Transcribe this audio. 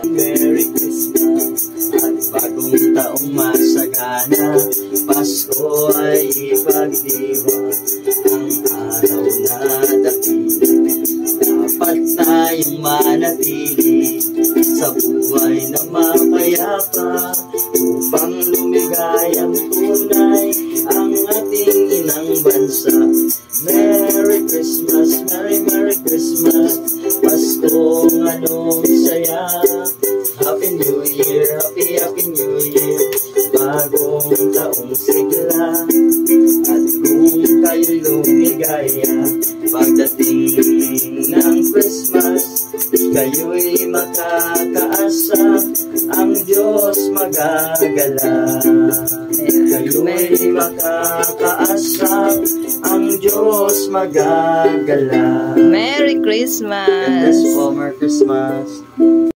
Merry Christmas at bagong taong masagana. Pasko ay ipagdiwang, ang araw na dakila. Dapat tayong manatili sa buhay na mapayapa, upang lumigayang tunay ang ating inang bansa. Merry Christmas, Merry Christmas, Paskong anong saya. Happy New Year, Happy New Year, bagong taong sigla. At kung kayo lumigaya pagdating ng Christmas, kayo'y makakaasa, ang Diyos magagala. Kayo'y makakaasa, ang Diyos magagala. Merry Christmas! Merry Christmas!